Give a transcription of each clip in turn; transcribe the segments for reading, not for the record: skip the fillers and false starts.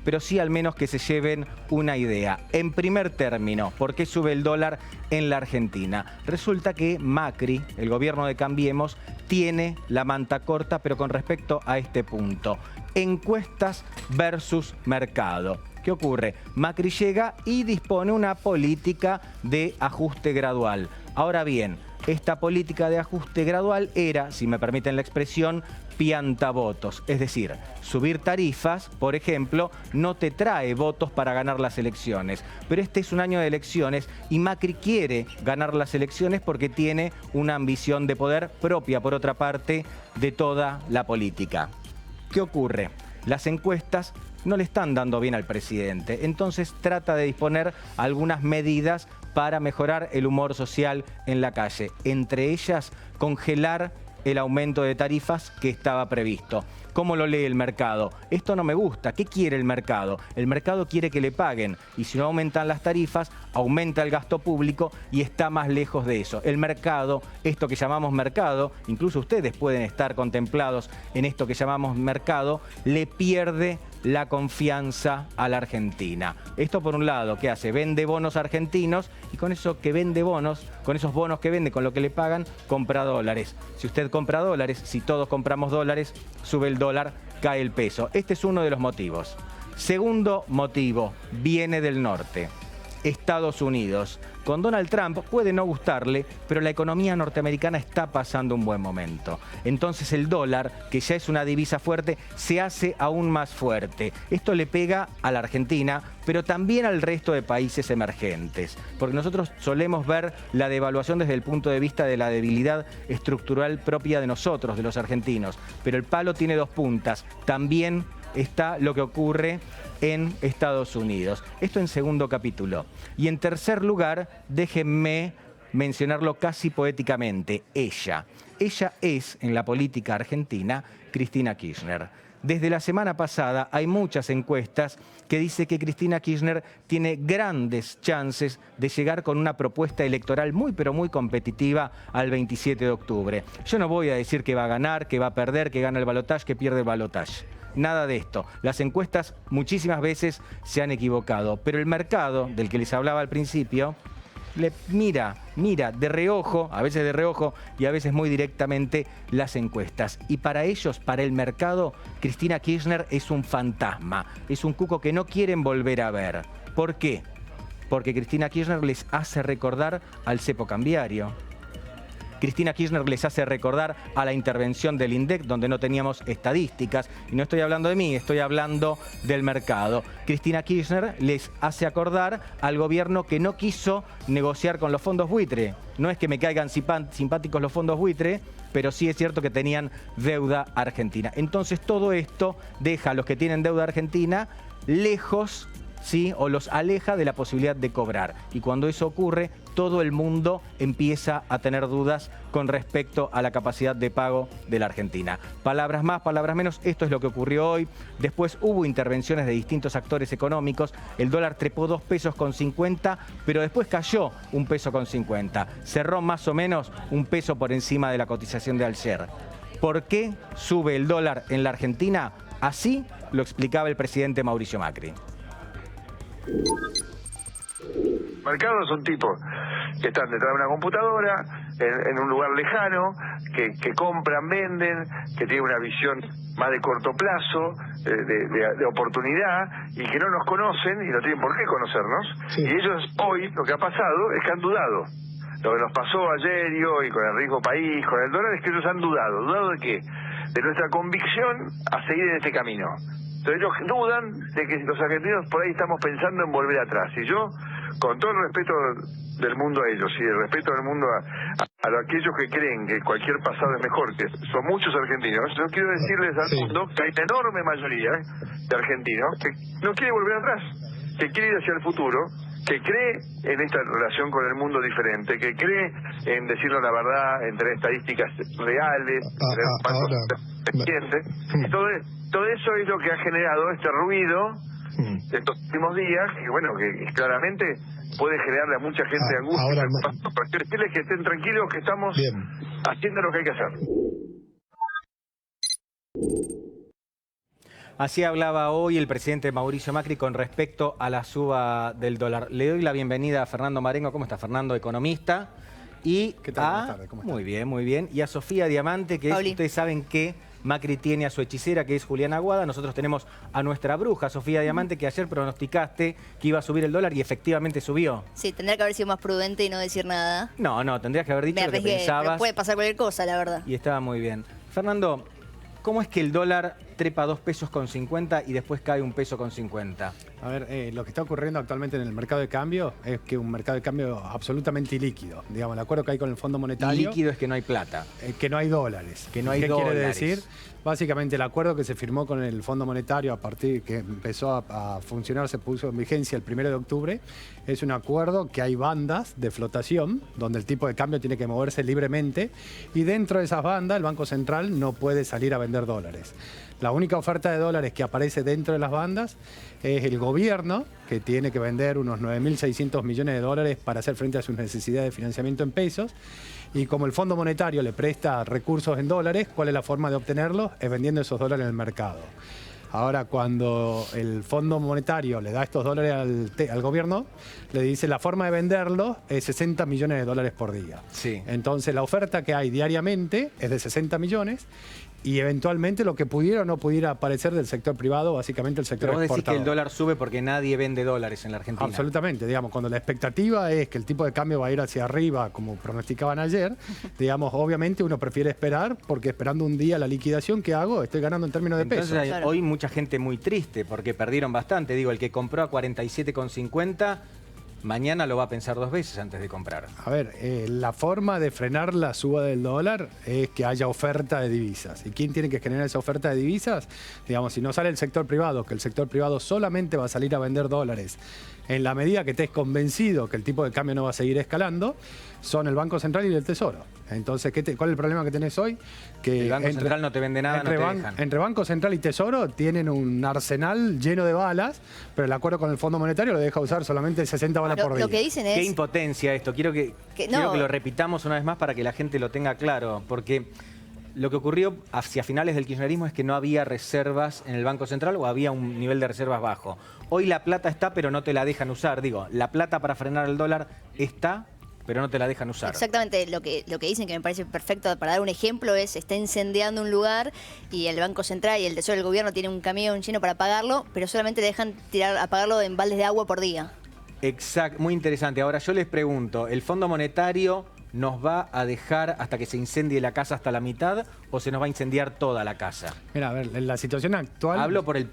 pero sí al menos que se lleven una idea. En primer término, ¿por qué sube el dólar en la Argentina? Resulta que Macri, el gobierno de Cambiemos, tiene la manta corta, pero con respecto a este punto. Encuestas versus mercado. ¿Qué ocurre? Macri llega y dispone una política de ajuste gradual. Ahora bien, esta política de ajuste gradual era, si me permiten la expresión, piantavotos. Es decir, subir tarifas, por ejemplo, no te trae votos para ganar las elecciones. Pero este es un año de elecciones y Macri quiere ganar las elecciones porque tiene una ambición de poder propia, por otra parte, de toda la política. ¿Qué ocurre? Las encuestas no le están dando bien al presidente, entonces trata de disponer algunas medidas para mejorar el humor social en la calle. Entre ellas, congelar el aumento de tarifas que estaba previsto. ¿Cómo lo lee el mercado? Esto no me gusta. ¿Qué quiere el mercado? El mercado quiere que le paguen y si no aumentan las tarifas, aumenta el gasto público y está más lejos de eso. El mercado, esto que llamamos mercado, incluso ustedes pueden estar contemplados en esto que llamamos mercado, le pierde la confianza a la Argentina. Esto por un lado, ¿qué hace? Vende bonos argentinos y con eso que vende bonos, con esos bonos que vende, con lo que le pagan, compra dólares. Si usted compra dólares, si todos compramos dólares, sube el dólar, cae el peso. Este es uno de los motivos. Segundo motivo, viene del norte. Estados Unidos. Con Donald Trump puede no gustarle, pero la economía norteamericana está pasando un buen momento. Entonces el dólar, que ya es una divisa fuerte, se hace aún más fuerte. Esto le pega a la Argentina, pero también al resto de países emergentes. Porque nosotros solemos ver la devaluación desde el punto de vista de la debilidad estructural propia de nosotros, de los argentinos. Pero el palo tiene dos puntas. También está lo que ocurre en Estados Unidos. Esto en segundo capítulo. Y en tercer lugar, déjenme mencionarlo casi poéticamente, ella. Ella es, en la política argentina, Cristina Kirchner. Desde la semana pasada hay muchas encuestas que dicen que Cristina Kirchner tiene grandes chances de llegar con una propuesta electoral muy pero muy competitiva al 27 de octubre. Yo no voy a decir que va a ganar, que va a perder, que gana el balotaje, que pierde el balotaje. Nada de esto. Las encuestas muchísimas veces se han equivocado, pero el mercado, del que les hablaba al principio, le mira de reojo, a veces de reojo y a veces muy directamente las encuestas. Y para ellos, para el mercado, Cristina Kirchner es un fantasma, es un cuco que no quieren volver a ver. ¿Por qué? Porque Cristina Kirchner les hace recordar al cepo cambiario. Cristina Kirchner les hace recordar a la intervención del INDEC, donde no teníamos estadísticas. Y no estoy hablando de mí, estoy hablando del mercado. Cristina Kirchner les hace acordar al gobierno que no quiso negociar con los fondos buitre. No es que me caigan simpáticos los fondos buitre, pero sí es cierto que tenían deuda argentina. Entonces todo esto deja a los que tienen deuda argentina lejos, ¿sí? O los aleja de la posibilidad de cobrar. Y cuando eso ocurre, todo el mundo empieza a tener dudas con respecto a la capacidad de pago de la Argentina. Palabras más, palabras menos, esto es lo que ocurrió hoy. Después hubo intervenciones de distintos actores económicos. El dólar trepó 2,50 pesos, pero después cayó 1,50 pesos. Cerró más o menos 1 peso por encima de la cotización de ayer. ¿Por qué sube el dólar en la Argentina? Así lo explicaba el presidente Mauricio Macri. Mercados son tipos que están detrás de una computadora, en un lugar lejano, que compran, venden, que tienen una visión más de corto plazo, de oportunidad, y que no nos conocen y no tienen por qué conocernos. Sí. Y ellos hoy, lo que ha pasado es que han dudado. Lo que nos pasó ayer y hoy con el riesgo país, con el dólar, es que ellos han dudado. ¿Dudado de qué? De nuestra convicción a seguir en este camino. Entonces ellos dudan de que los argentinos por ahí estamos pensando en volver atrás. Y yo, con todo el respeto del mundo a ellos y el respeto del mundo a aquellos que creen que cualquier pasado es mejor, que son muchos argentinos, yo quiero decirles al mundo que hay una enorme mayoría de argentinos que no quiere volver atrás, que quiere ir hacia el futuro, que cree en esta relación con el mundo diferente, que cree en decirnos la verdad, en tener estadísticas reales, y todo eso es lo que ha generado este ruido de estos últimos días, que bueno, que claramente puede generarle a mucha gente angustia. Para decirles que estén tranquilos, que estamos haciendo lo que hay que hacer. Así hablaba hoy el presidente Mauricio Macri con respecto a la suba del dólar. Le doy la bienvenida a Fernando Marengo. ¿Cómo está, Fernando? Economista. Y ¿Qué tal? Buenas tardes. ¿Cómo está? Muy bien, muy bien. Y a Sofía Diamante, que es, ustedes saben que Macri tiene a su hechicera, que es Juliana Aguada. Nosotros tenemos a nuestra bruja, Sofía Diamante, que ayer pronosticaste que iba a subir el dólar y efectivamente subió. Sí, tendría que haber sido más prudente y no decir nada. No, tendrías que haber dicho lo que pensabas. Pero puede pasar cualquier cosa, la verdad. Y estaba muy bien. Fernando, ¿cómo es que el dólar trepa 2 pesos con 50 y después cae 1 peso con 50? A ver, lo que está ocurriendo actualmente en el mercado de cambio es que un mercado de cambio absolutamente ilíquido. Digamos, el acuerdo que hay con el Fondo Monetario... Líquido es que no hay plata. Que no hay dólares. Que no hay ¿Qué dólares. quiere decir? Básicamente el acuerdo que se firmó con el Fondo Monetario a partir que empezó a funcionar, se puso en vigencia el 1 de octubre, es un acuerdo que hay bandas de flotación donde el tipo de cambio tiene que moverse libremente y dentro de esas bandas el Banco Central no puede salir a vender dólares. La única oferta de dólares que aparece dentro de las bandas es el gobierno, que tiene que vender unos 9.600 millones de dólares para hacer frente a sus necesidades de financiamiento en pesos. Y como el Fondo Monetario le presta recursos en dólares, ¿cuál es la forma de obtenerlos? Es vendiendo esos dólares en el mercado. Ahora, cuando el Fondo Monetario le da estos dólares al gobierno, le dice la forma de venderlos es 60 millones de dólares por día. Sí. Entonces, la oferta que hay diariamente es de 60 millones y eventualmente lo que pudiera o no pudiera aparecer del sector privado, básicamente el sector Pero vos decís exportador. que el dólar sube porque nadie vende dólares en la Argentina. Absolutamente, digamos, cuando la expectativa es que el tipo de cambio va a ir hacia arriba, como pronosticaban ayer, digamos, obviamente uno prefiere esperar, porque esperando un día la liquidación que hago, estoy ganando en términos de peso. Entonces hay Claro. hoy mucha gente muy triste porque perdieron bastante. Digo, el que compró a 47,50, mañana lo va a pensar 2 veces antes de comprar. A ver, la forma de frenar la suba del dólar es que haya oferta de divisas. ¿Y quién tiene que generar esa oferta de divisas? Digamos, si no sale el sector privado, que el sector privado solamente va a salir a vender dólares en la medida que estés convencido que el tipo de cambio no va a seguir escalando, son el Banco Central y el Tesoro. Entonces, ¿cuál es el problema que tenés hoy? Que El Banco Central no te vende nada, no te dejan. Entre Banco Central y Tesoro tienen un arsenal lleno de balas, pero el acuerdo con el Fondo Monetario lo deja usar solamente 60 balas por día. Lo que dicen Qué es... impotencia esto. Quiero que lo repitamos una vez más para que la gente lo tenga claro. Porque lo que ocurrió hacia finales del kirchnerismo es que no había reservas en el Banco Central o había un nivel de reservas bajo. Hoy la plata está, pero no te la dejan usar. Digo, la plata para frenar el dólar está, pero no te la dejan usar. Exactamente, lo que dicen, que me parece perfecto para dar un ejemplo, es: está incendiando un lugar y el Banco Central y el Tesoro del Gobierno tienen un camión lleno para apagarlo, pero solamente dejan apagarlo en baldes de agua por día. Exacto, muy interesante. Ahora yo les pregunto, ¿el Fondo Monetario nos va a dejar hasta que se incendie la casa hasta la mitad o se nos va a incendiar toda la casa? Mira, a ver, en la situación actual... Hablo por el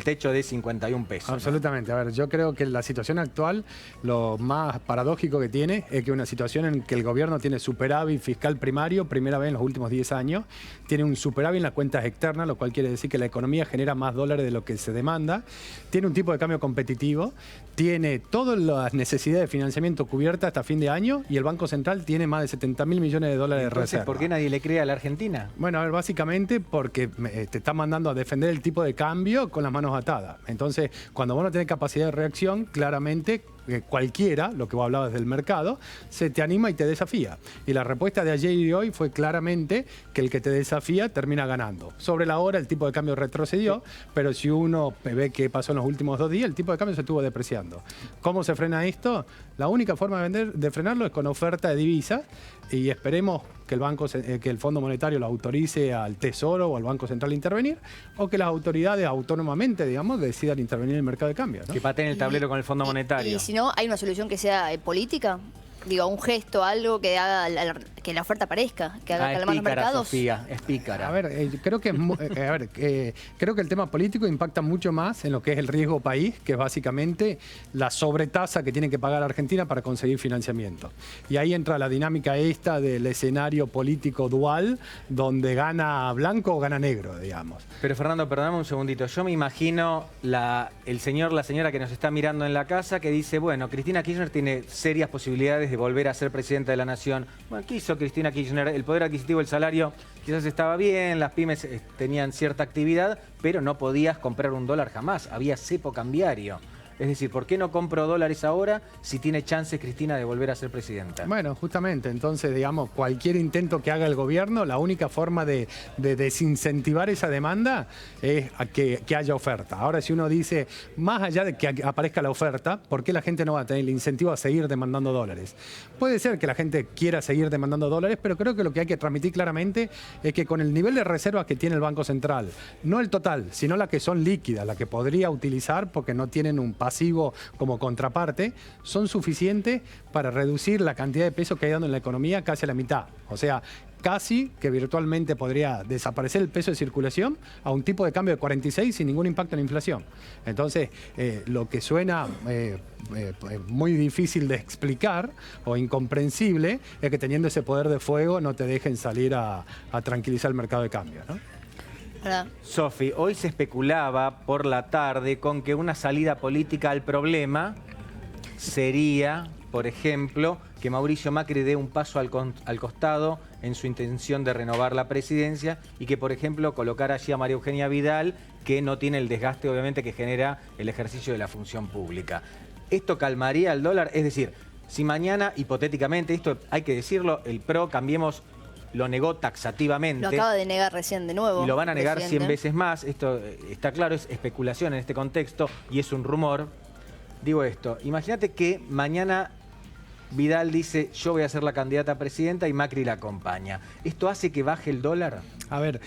techo de 51 pesos. Absolutamente. A ver, yo creo que la situación actual, lo más paradójico que tiene es que una situación en que el gobierno tiene superávit fiscal primario, primera vez en los últimos 10 años, tiene un superávit en las cuentas externas, lo cual quiere decir que la economía genera más dólares de lo que se demanda, tiene un tipo de cambio competitivo, tiene todas las necesidades de financiamiento cubiertas hasta fin de año y el Banco Central tiene más de 70.000 millones de dólares de Entonces, reserva. ¿por qué nadie le cree a la Argentina? Bueno, a ver, básicamente porque te está mandando a defender el tipo de cambio con las manos atadas. Entonces, cuando vos no tenés capacidad de reacción, claramente cualquiera, lo que vos hablabas del mercado, se te anima y te desafía. Y la respuesta de ayer y de hoy fue claramente que el que te desafía termina ganando. Sobre la hora el tipo de cambio retrocedió, pero si uno ve qué pasó en los últimos 2 días, el tipo de cambio se estuvo depreciando. ¿Cómo se frena esto? La única forma de frenarlo es con oferta de divisas y esperemos que el Fondo Monetario lo autorice al Tesoro o al Banco Central a intervenir, o que las autoridades autónomamente, digamos, decidan intervenir en el mercado de cambio, ¿no? Que pateen el tablero con el Fondo Monetario. Y si no, ¿hay una solución que sea política? Digo, un gesto, algo que haga que la oferta aparezca, que haga calmar los mercados. Sofía, es pícara. A ver, creo que creo que el tema político impacta mucho más en lo que es el riesgo país, que es básicamente la sobretasa que tiene que pagar Argentina para conseguir financiamiento. Y ahí entra la dinámica esta del escenario político dual, donde gana blanco o gana negro, digamos. Pero Fernando, perdóname un segundito. Yo me imagino la señora que nos está mirando en la casa que dice, bueno, Cristina Kirchner tiene serias posibilidades de volver a ser presidenta de la Nación. Bueno, ¿qué hizo Cristina Kirchner? El poder adquisitivo, el salario quizás estaba bien, las pymes tenían cierta actividad, pero no podías comprar un dólar jamás, había cepo cambiario. Es decir, ¿por qué no compro dólares ahora si tiene chances Cristina de volver a ser presidenta? Bueno, justamente, entonces, digamos, cualquier intento que haga el gobierno, la única forma de desincentivar esa demanda es que haya oferta. Ahora, si uno dice, más allá de que aparezca la oferta, ¿por qué la gente no va a tener el incentivo a seguir demandando dólares? Puede ser que la gente quiera seguir demandando dólares, pero creo que lo que hay que transmitir claramente es que con el nivel de reservas que tiene el Banco Central, no el total, sino las que son líquidas, las que podría utilizar porque no tienen un pasivo como contraparte, son suficientes para reducir la cantidad de peso que hay dando en la economía casi a la mitad. O sea, casi que virtualmente podría desaparecer el peso de circulación a un tipo de cambio de 46 sin ningún impacto en la inflación. Entonces, lo que suena muy difícil de explicar o incomprensible es que teniendo ese poder de fuego no te dejen salir a tranquilizar el mercado de cambio, ¿no? Sofi, hoy se especulaba por la tarde con que una salida política al problema sería, por ejemplo, que Mauricio Macri dé un paso al costado en su intención de renovar la presidencia y que, por ejemplo, colocar allí a María Eugenia Vidal, que no tiene el desgaste, obviamente, que genera el ejercicio de la función pública. ¿Esto calmaría el dólar? Es decir, si mañana, hipotéticamente, esto hay que decirlo, el PRO, Cambiemos, lo negó taxativamente. Lo acaba de negar recién de nuevo. Y lo van a negar presidente. 100 veces más. Esto está claro, es especulación en este contexto y es un rumor. Digo esto, imagínate que mañana Vidal dice, yo voy a ser la candidata a presidenta y Macri la acompaña. ¿Esto hace que baje el dólar? A ver,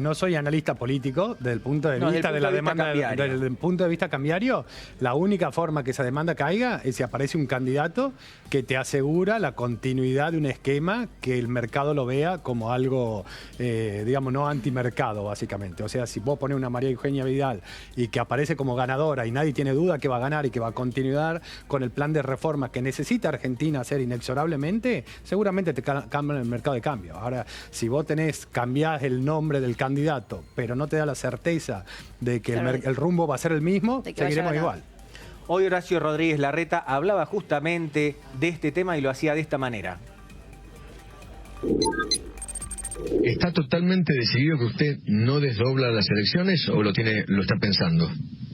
no soy analista político, desde el punto de vista de la demanda, desde el punto de vista cambiario, la única forma que esa demanda caiga es si aparece un candidato que te asegura la continuidad de un esquema que el mercado lo vea como algo, digamos, no antimercado, básicamente. O sea, si vos pones una María Eugenia Vidal y que aparece como ganadora y nadie tiene duda que va a ganar y que va a continuar con el plan de reformas que necesita Argentina hacer inexorablemente, seguramente te cambia el mercado de cambio. Ahora, si vos cambiás el nombre del candidato, pero no te da la certeza de que el rumbo va a ser el mismo, seguiremos igual. Hoy Horacio Rodríguez Larreta hablaba justamente de este tema y lo hacía de esta manera. ¿Está totalmente decidido que usted no desdobla las elecciones o lo está pensando?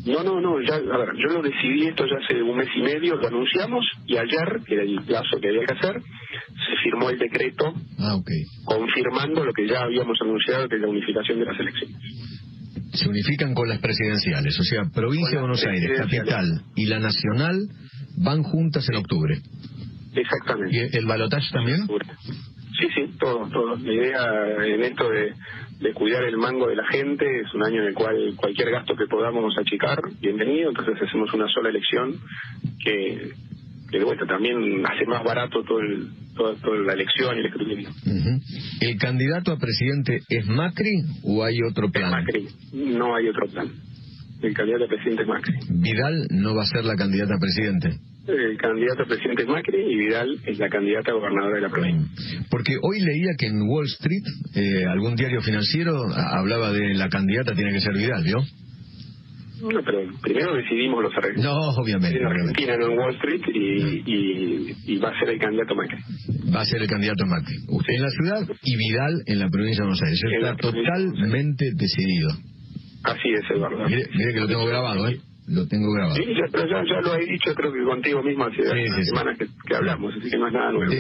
No, ya, a ver, yo lo decidí esto ya hace un mes y medio, lo anunciamos, y ayer, que era el plazo que había que hacer, se firmó el decreto confirmando lo que ya habíamos anunciado, que es la unificación de las elecciones. Se unifican con las presidenciales, o sea, provincia de Buenos Aires, capital y la nacional van juntas en octubre. Exactamente. ¿Y el balotaje también? Sí, todo. La idea en esto de cuidar el mango de la gente es un año en el cual cualquier gasto que podamos achicar, bienvenido. Entonces hacemos una sola elección que de vuelta también hace más barato toda la elección y el escrutinio. ¿El candidato a presidente es Macri o hay otro plan? Es Macri, no hay otro plan. El candidato a presidente es Macri. ¿Vidal no va a ser la candidata a presidente? El candidato a presidente es Macri y Vidal es la candidata a gobernadora de la provincia. Porque hoy leía que en Wall Street, algún diario financiero hablaba de la candidata tiene que ser Vidal, ¿vio? No, pero primero decidimos los arreglos. No, obviamente. En Argentina, no en Wall Street, y va a ser el candidato Macri. Va a ser el candidato Macri. Usted en la ciudad y Vidal en la provincia de Buenos Aires. Eso está totalmente decidido. Así es, Eduardo. Mire que lo tengo grabado, ¿eh? Lo tengo grabado. Sí, pero ya lo he dicho, creo que contigo mismo hace unas semanas que hablamos, así que no es nada nuevo.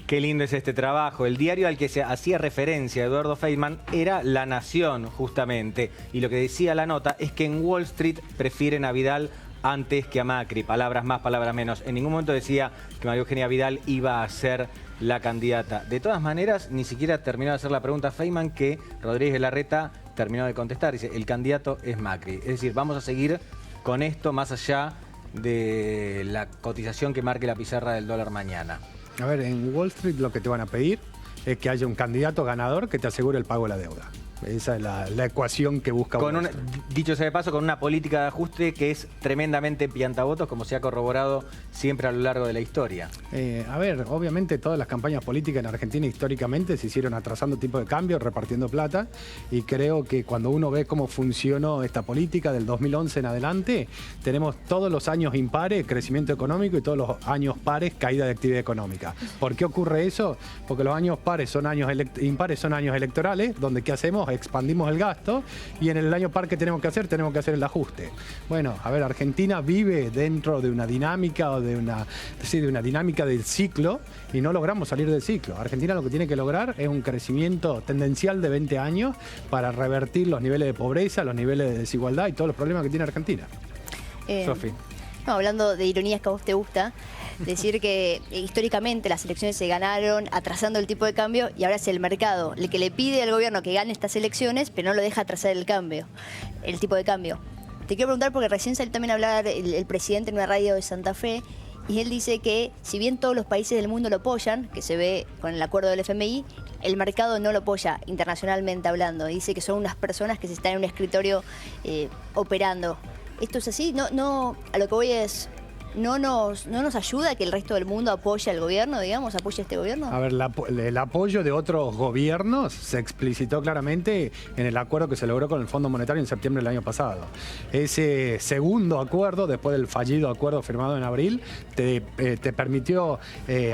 Qué lindo es este trabajo. El diario al que se hacía referencia Eduardo Feynman era La Nación, justamente. Y lo que decía la nota es que en Wall Street prefieren a Vidal antes que a Macri. Palabras más, palabras menos. En ningún momento decía que María Eugenia Vidal iba a ser la candidata. De todas maneras, ni siquiera terminó de hacer la pregunta Feynman, que Rodríguez Larreta terminó de contestar. Dice, el candidato es Macri. Es decir, vamos a seguir con esto más allá de la cotización que marque la pizarra del dólar mañana. A ver, en Wall Street lo que te van a pedir es que haya un candidato ganador que te asegure el pago de la deuda. Esa es la ecuación que busca Wall Street. Dicho sea de paso, con una política de ajuste que es tremendamente piantavotos, como se ha corroborado siempre a lo largo de la historia. A ver, obviamente todas las campañas políticas en Argentina históricamente se hicieron atrasando tipo de cambio, repartiendo plata, y creo que cuando uno ve cómo funcionó esta política del 2011 en adelante, tenemos todos los años impares crecimiento económico y todos los años pares caída de actividad económica. ¿Por qué ocurre eso? Porque los años pares son años impares son años electorales, donde ¿qué hacemos? crecemos, expandimos el gasto y en el año par que tenemos que hacer el ajuste. Bueno, a ver, Argentina vive dentro de una dinámica o de una dinámica del ciclo y no logramos salir del ciclo. Argentina lo que tiene que lograr es un crecimiento tendencial de 20 años para revertir los niveles de pobreza, los niveles de desigualdad y todos los problemas que tiene Argentina. Sofi. No, hablando de ironías que a vos te gusta, decir que históricamente las elecciones se ganaron atrasando el tipo de cambio y ahora es el mercado el que le pide al gobierno que gane estas elecciones, pero no lo deja atrasar el tipo de cambio. Te quiero preguntar porque recién salió también a hablar el presidente en una radio de Santa Fe y él dice que si bien todos los países del mundo lo apoyan, que se ve con el acuerdo del FMI, el mercado no lo apoya internacionalmente hablando. Dice que son unas personas que se están en un escritorio operando. ¿Esto es así? No, a lo que voy es, ¿no nos ayuda que el resto del mundo apoye al gobierno, digamos, apoye a este gobierno? A ver, el apoyo de otros gobiernos se explicitó claramente en el acuerdo que se logró con el Fondo Monetario en septiembre del año pasado. Ese segundo acuerdo, después del fallido acuerdo firmado en abril, te permitió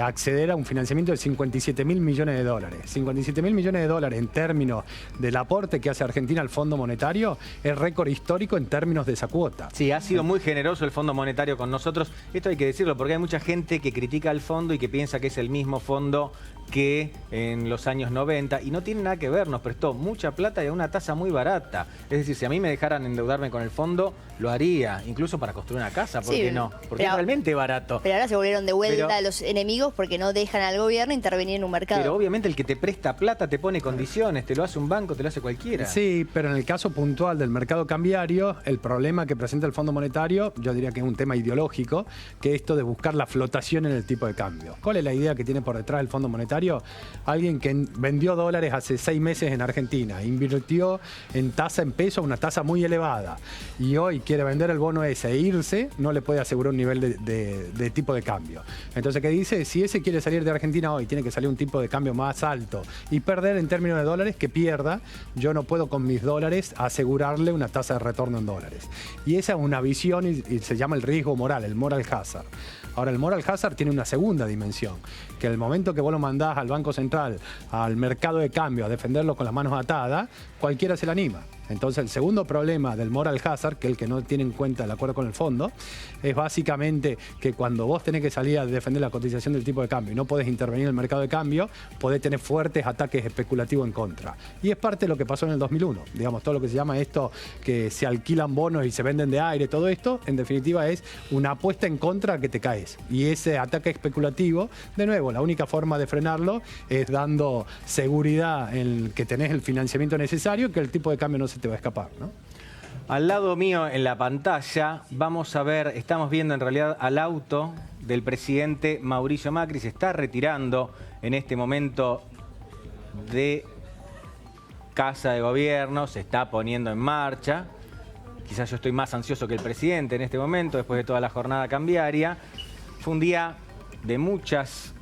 acceder a un financiamiento de 57.000 millones de dólares. 57.000 millones de dólares en términos del aporte que hace Argentina al Fondo Monetario es récord histórico en términos de esa cuota. Sí, ha sido muy generoso el Fondo Monetario con nosotros. Esto hay que decirlo porque hay mucha gente que critica al fondo y que piensa que es el mismo fondo que en los años 90 y no tiene nada que ver, nos prestó mucha plata y a una tasa muy barata. Es decir, si a mí me dejaran endeudarme con el fondo, lo haría, incluso para construir una casa, ¿por qué no? Porque es realmente barato. Pero ahora se volvieron de vuelta a los enemigos porque no dejan al gobierno intervenir en un mercado. Pero obviamente el que te presta plata te pone condiciones, te lo hace un banco, te lo hace cualquiera. Sí, pero en el caso puntual del mercado cambiario, el problema que presenta el Fondo Monetario, yo diría que es un tema ideológico, que es esto de buscar la flotación en el tipo de cambio. ¿Cuál es la idea que tiene por detrás el Fondo Monetario? Alguien que vendió dólares hace 6 meses en Argentina, invirtió en tasa en peso, una tasa muy elevada, y hoy quiere vender el bono ese e irse, no le puede asegurar un nivel de tipo de cambio. Entonces, ¿qué dice? Si ese quiere salir de Argentina hoy, tiene que salir un tipo de cambio más alto y perder en términos de dólares, que pierda. Yo no puedo con mis dólares asegurarle una tasa de retorno en dólares. Y esa es una visión y se llama el riesgo moral, el moral hazard. Ahora, el moral hazard tiene una segunda dimensión, que el momento que vos lo mandás al Banco Central, al mercado de cambio, a defenderlo con las manos atadas, cualquiera se le anima. Entonces, el segundo problema del moral hazard, que es el que no tiene en cuenta el acuerdo con el fondo, es básicamente que cuando vos tenés que salir a defender la cotización del tipo de cambio y no podés intervenir en el mercado de cambio, podés tener fuertes ataques especulativos en contra. Y es parte de lo que pasó en el 2001. Digamos, todo lo que se llama esto, que se alquilan bonos y se venden de aire, todo esto, en definitiva es una apuesta en contra que te caes. Y ese ataque especulativo, de nuevo, la única forma de frenarlo es dando seguridad en que tenés el financiamiento necesario, que el tipo de cambio no se te va a escapar, ¿no? Al lado mío en la pantalla vamos a ver, estamos viendo en realidad al auto del presidente Mauricio Macri. Se está retirando en este momento de Casa de Gobierno, se está poniendo en marcha. Quizás yo estoy más ansioso que el presidente en este momento, después de toda la jornada cambiaria. Fue un día de muchas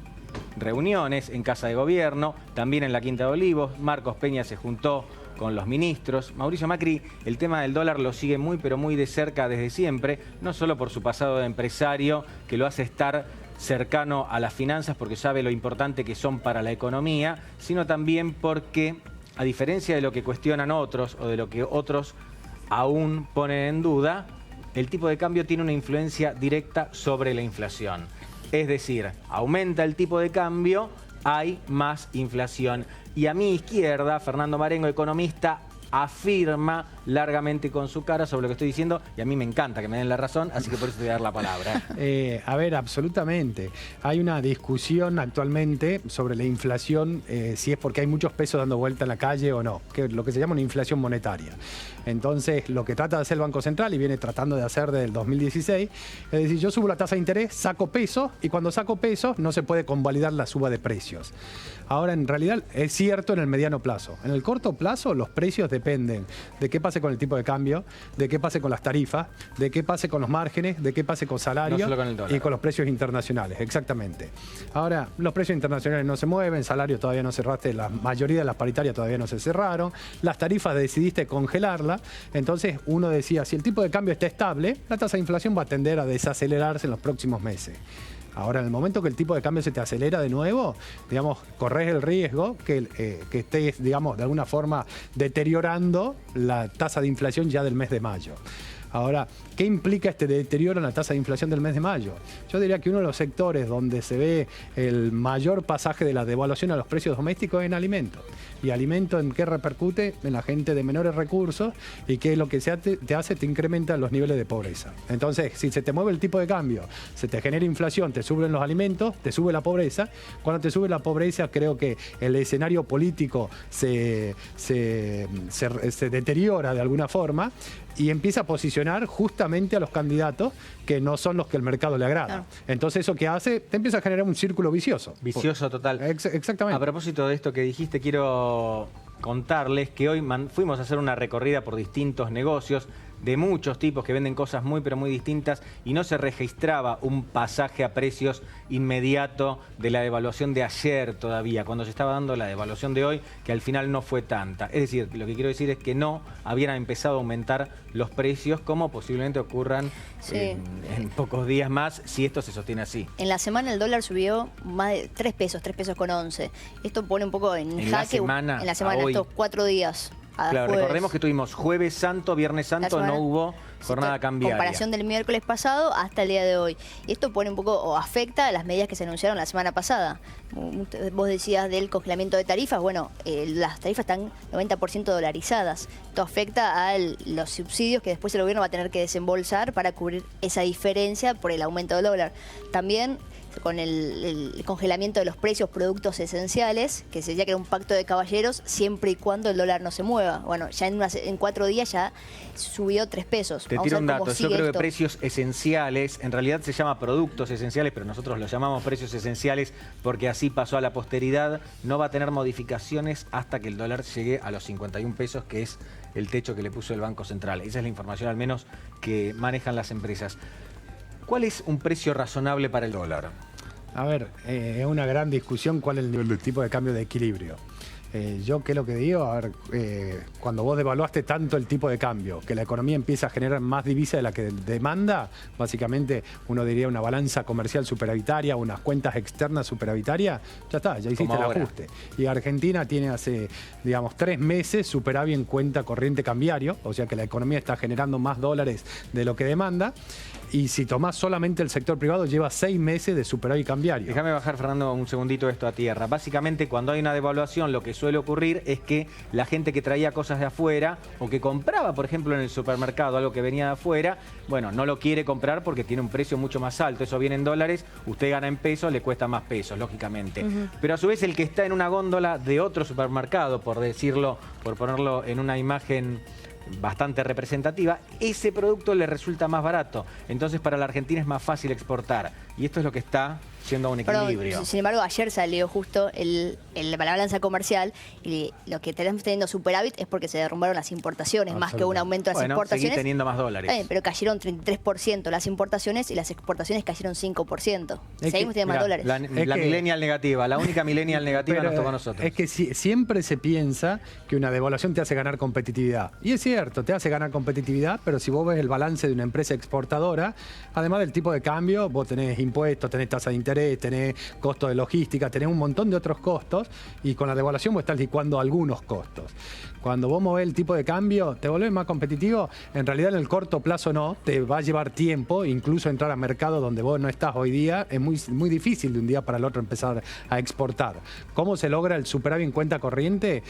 reuniones en Casa de Gobierno, también en la Quinta de Olivos. Marcos Peña se juntó con los ministros. Mauricio Macri, el tema del dólar lo sigue muy, pero muy de cerca desde siempre, no solo por su pasado de empresario, que lo hace estar cercano a las finanzas porque sabe lo importante que son para la economía, sino también porque, a diferencia de lo que cuestionan otros o de lo que otros aún ponen en duda, el tipo de cambio tiene una influencia directa sobre la inflación. Es decir, aumenta el tipo de cambio, hay más inflación. Y a mi izquierda, Fernando Marengo, economista, afirma largamente con su cara sobre lo que estoy diciendo, y a mí me encanta que me den la razón, así que por eso te voy a dar la palabra. A ver, absolutamente. Hay una discusión actualmente sobre la inflación, si es porque hay muchos pesos dando vuelta en la calle o no, que es lo que se llama una inflación monetaria. Entonces, lo que trata de hacer el Banco Central, y viene tratando de hacer desde el 2016, es decir, yo subo la tasa de interés, saco pesos, y cuando saco pesos no se puede convalidar la suba de precios. Ahora, en realidad, es cierto en el mediano plazo. En el corto plazo, los precios dependen de qué pase con el tipo de cambio, de qué pase con las tarifas, de qué pase con los márgenes, de qué pase con salarios, no solo con el dólar, y con los precios internacionales, exactamente. Ahora, los precios internacionales no se mueven, salarios todavía no cerraste, la mayoría de las paritarias todavía no se cerraron, las tarifas decidiste congelarlas, entonces uno decía, si el tipo de cambio está estable, la tasa de inflación va a tender a desacelerarse en los próximos meses. Ahora, en el momento que el tipo de cambio se te acelera de nuevo, digamos, corres el riesgo que estés, digamos, de alguna forma deteriorando la tasa de inflación ya del mes de mayo. Ahora, ¿qué implica este deterioro en la tasa de inflación del mes de mayo? Yo diría que uno de los sectores donde se ve el mayor pasaje de la devaluación a los precios domésticos es en alimentos. ¿Y alimento en qué repercute? En la gente de menores recursos, y que lo que te hace, te incrementa los niveles de pobreza. Entonces, si se te mueve el tipo de cambio, se te genera inflación, te suben los alimentos, te sube la pobreza. Cuando te sube la pobreza, creo que el escenario político se deteriora de alguna forma y empieza a posicionar justamente a los candidatos que no son los que el mercado le agrada. Claro. Entonces, ¿eso que hace? Te empieza a generar un círculo vicioso. Vicioso total. Exactamente. A propósito de esto que dijiste, quiero contarles que hoy fuimos a hacer una recorrida por distintos negocios de muchos tipos que venden cosas muy pero muy distintas, y no se registraba un pasaje a precios inmediato de la devaluación de ayer todavía, cuando se estaba dando la devaluación de hoy, que al final no fue tanta. Es decir, lo que quiero decir es que no habían empezado a aumentar los precios como posiblemente ocurran en pocos días más, si esto se sostiene así. En la semana el dólar subió más de 3 pesos, 3 pesos con 11. Esto pone un poco en jaque en la semana, estos 4 días. Claro, jueves. Recordemos que tuvimos Jueves Santo, Viernes Santo, no hubo jornada cambiaria. Comparación del miércoles pasado hasta el día de hoy. Y esto pone un poco, o afecta a las medidas que se anunciaron la semana pasada. Vos decías del congelamiento de tarifas. Bueno, las tarifas están 90% dolarizadas. Esto afecta a los subsidios que después el gobierno va a tener que desembolsar para cubrir esa diferencia por el aumento del dólar. También con el congelamiento de los precios, productos esenciales, que se decía que era un pacto de caballeros siempre y cuando el dólar no se mueva. Bueno, ya en 4 días ya subió 3 pesos. Te tiro un dato, yo creo que precios esenciales, en realidad se llama productos esenciales, pero nosotros los llamamos precios esenciales porque así pasó a la posteridad, no va a tener modificaciones hasta que el dólar llegue a los 51 pesos, que es el techo que le puso el Banco Central. Esa es la información al menos que manejan las empresas. ¿Cuál es un precio razonable para el dólar? A ver, es una gran discusión cuál es el nivel del tipo de cambio de equilibrio. Yo, ¿qué es lo que digo? A ver, cuando vos devaluaste tanto el tipo de cambio, que la economía empieza a generar más divisa de la que demanda, básicamente uno diría una balanza comercial superavitaria, unas cuentas externas superavitarias, ya está, ya hiciste el ajuste. Y Argentina tiene hace, digamos, 3 meses superávit en cuenta corriente cambiario, o sea que la economía está generando más dólares de lo que demanda. Y si tomás solamente el sector privado, lleva 6 meses de superávit cambiario. Déjame bajar, Fernando, un segundito esto a tierra. Básicamente, cuando hay una devaluación, lo que suele ocurrir es que la gente que traía cosas de afuera o que compraba, por ejemplo, en el supermercado algo que venía de afuera, bueno, no lo quiere comprar porque tiene un precio mucho más alto. Eso viene en dólares, usted gana en pesos, le cuesta más pesos, lógicamente. Pero a su vez, el que está en una góndola de otro supermercado, por decirlo, por ponerlo en una imagen bastante representativa, ese producto le resulta más barato. Entonces para la Argentina es más fácil exportar. Y esto es lo que está siendo un equilibrio. Pero, sin embargo, ayer salió justo la balanza comercial y lo que tenemos teniendo superávit es porque se derrumbaron las importaciones, más que un aumento de las importaciones. Seguí teniendo más dólares. Pero cayeron 33% las importaciones y las exportaciones cayeron 5%. Seguimos teniendo más dólares. La millennial negativa, la única millennial negativa nos tocó a nosotros. Es que siempre se piensa que una devaluación te hace ganar competitividad. Y es cierto, te hace ganar competitividad, pero si vos ves el balance de una empresa exportadora, además del tipo de cambio, vos tenés impuestos, tenés tasa de interés, tenés costo de logística, tenés un montón de otros costos, y con la devaluación vos estás licuando algunos costos. Cuando vos movés el tipo de cambio, te volvés más competitivo. En realidad, en el corto plazo no, te va a llevar tiempo, incluso entrar a mercados donde vos no estás hoy día, es muy difícil de un día para el otro empezar a exportar. ¿Cómo se logra el superávit en cuenta corriente?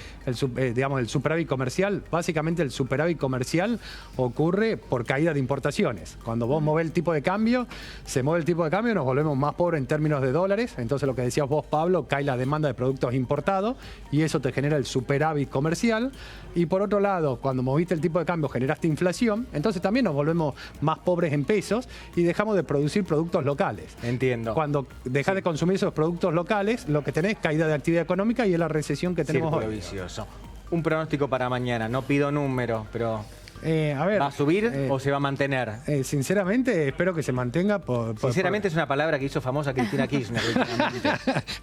Digamos, el superávit comercial. Básicamente el superávit comercial ocurre por caída de importaciones. Cuando vos movés el tipo de cambio, se mueve el tipo de cambio, nos volvemos más pobres en términos de dólares. Entonces, lo que decías vos, Pablo, cae la demanda de productos importados y eso te genera el superávit comercial. Y por otro lado, cuando moviste el tipo de cambio, generaste inflación, entonces también nos volvemos más pobres en pesos y dejamos de producir productos locales. Entiendo. Cuando dejas de consumir esos productos locales, lo que tenés es caída de actividad económica y es la recesión que tenemos hoy. Vicioso. Un pronóstico para mañana, no pido números, pero a ver, ¿va a subir o se va a mantener? Sinceramente, espero que se mantenga. Sinceramente es una palabra que hizo famosa Cristina Kirchner.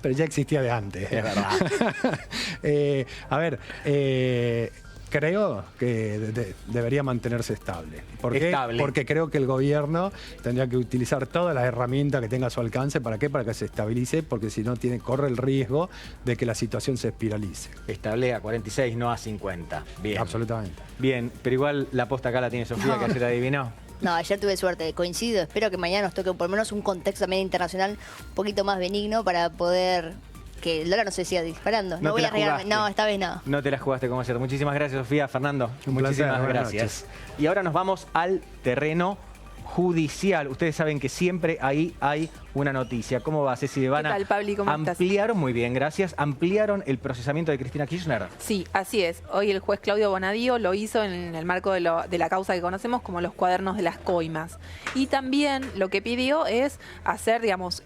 Pero ya existía de antes. Es verdad. A ver, creo que debería mantenerse estable. ¿Por qué? Estable. Porque creo que el gobierno tendría que utilizar todas las herramientas que tenga a su alcance. ¿Para qué? Para que se estabilice, porque si no corre el riesgo de que la situación se espiralice. Estable a 46, no a 50. Bien. Absolutamente. Bien, pero igual la posta acá la tiene Sofía, que ayer adivinó. No, ayer tuve suerte, coincido. Espero que mañana nos toque por lo menos un contexto también internacional un poquito más benigno para poder que el dólar no se siga disparando. No te voy la a arriesgarme. jugaste. No, esta vez no. No te la jugaste como ayer. Muchísimas gracias, Sofía. Fernando, Un muchísimas placer, buenas gracias. Y ahora nos vamos al terreno judicial. Ustedes saben que siempre ahí hay una noticia. ¿Cómo va, Ceci? Van ¿Qué tal, Pabli? ¿Cómo estás? ampliaron, muy bien, gracias, ampliaron el procesamiento de Cristina Kirchner. Sí, así es. Hoy el juez Claudio Bonadío lo hizo en el marco de la causa que conocemos como los cuadernos de las coimas. Y también lo que pidió es hacer, digamos,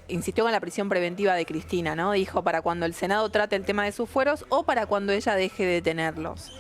insistió con la prisión preventiva de Cristina, ¿no? Dijo para cuando el Senado trate el tema de sus fueros o para cuando ella deje de tenerlos.